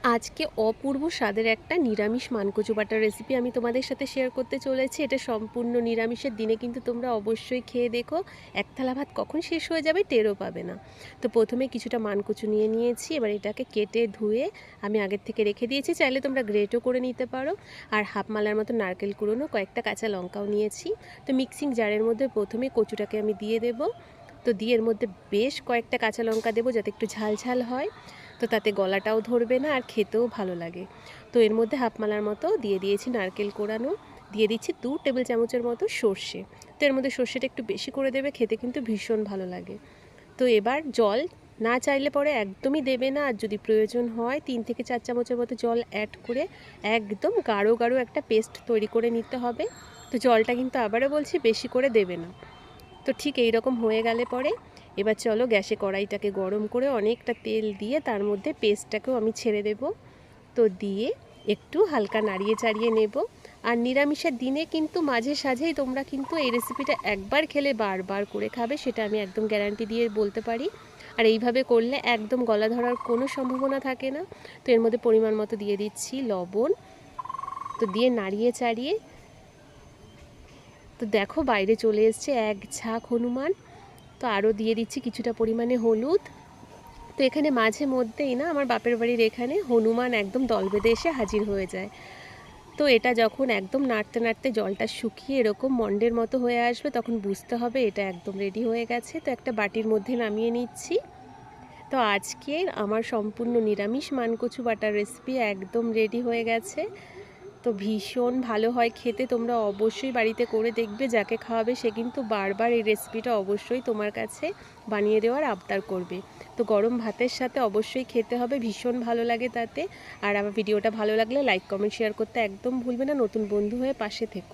আজকে অপূর্ব স্বাদের একটা নিরামিষ মানকচু বাটার রেসিপি আমি তোমাদের সাথে শেয়ার করতে চলেছি। এটা সম্পূর্ণ নিরামিষের দিনে কিন্তু তোমরা অবশ্যই খেয়ে দেখো, এক থালা ভাত কখন শেষ হয়ে যাবে টেরও পাবে না। তো প্রথমে কিছুটা মানকচু নিয়ে নিয়েছি, এবার এটাকে কেটে ধুয়ে আমি আগের থেকে রেখে দিয়েছি, চাইলে তোমরা গ্রেটও করে নিতে পারো। আর হাফ মালার মতো নারকেল কুড়োনো, কয়েকটা কাঁচা লঙ্কাও নিয়েছি। তো মিক্সিং জারের মধ্যে প্রথমে কচুটাকে আমি দিয়ে দেবো। তো দিয়ে এর মধ্যে বেশ কয়েকটা কাঁচা লঙ্কা দেবো যাতে একটু ঝাল ঝাল হয়, তো তাতে গলাটাও ধরবে না আর খেতেও ভালো লাগে। তো এর মধ্যে হাফ মালার মতো দিয়ে দিয়েছি নারকেল কোড়ানো, দিয়ে দিচ্ছি 2 টেবিল চামচের মতো সর্ষে। তো এর মধ্যে সর্ষেটা একটু বেশি করে দেবে, খেতে কিন্তু ভীষণ ভালো লাগে। তো এবার জল না চাইলে পরে একদমই দেবে না, আর যদি প্রয়োজন হয় 3 থেকে 4 চামচের মতো জল অ্যাড করে একদম গাঢ় গাঢ় একটা পেস্ট তৈরি করে নিতে হবে। তো জলটা কিন্তু আবারও বলছি বেশি করে দেবে না। তো ঠিক এই রকম হয়ে গেলে পরে এবার চলো গ্যাসে কড়াইটাকে গরম করে অনেকটা তেল দিয়ে তার মধ্যে পেস্টটাকেও আমি ছেড়ে দেব। তো দিয়ে একটু হালকা নাড়িয়ে চাড়িয়ে নেব। আর নিরামিষের দিনে কিন্তু মাঝে সাঝেই তোমরা কিন্তু এই রেসিপিটা একবার খেলে বারবার করে খাবে, সেটা আমি একদম গ্যারান্টি দিয়ে বলতে পারি। আর এইভাবে করলে একদম গলা ধরার কোনো সম্ভাবনা থাকে না। তো এর মধ্যে পরিমাণ মতো দিয়ে দিচ্ছি লবণ। তো দিয়ে নাড়িয়ে চাড়িয়ে তো দেখো বাইরে চলে এসছে এক ঝাঁক হনুমান। তো আরও দিয়ে দিচ্ছি কিছুটা পরিমাণে হলুদ। তো এখানে মাঝে মধ্যেই না আমার বাপের বাড়ির এখানে হনুমান একদম দল বেঁধে এসে হাজির হয়ে যায়। তো এটা যখন একদম নাড়তে নাড়তে জলটা শুকিয়ে এরকম মন্ডের মতো হয়ে আসবে, তখন বুঝতে হবে এটা একদম রেডি হয়ে গেছে। তো একটা বাটির মধ্যে নামিয়ে নিচ্ছি। তো আজকের আমার সম্পূর্ণ নিরামিষ মানকচু বাটার রেসিপি একদম রেডি হয়ে গেছে। তো ভীষণ ভালো হয় খেতে, তোমরা অবশ্যই বাড়িতে করে দেখবে, যাকে খাওয়াবে সে কিন্তু বারবার এই রেসিপিটা অবশ্যই তোমার কাছে বানিয়ে দেওয়ার আবদার করবে। তো গরম ভাতের সাথে অবশ্যই খেতে হবে, ভীষণ ভালো লাগে তাতে। আর আমার ভিডিওটা ভালো লাগলে লাইক কমেন্ট শেয়ার করতে একদম ভুলবে না, নতুন বন্ধু হয়ে পাশে থেকো।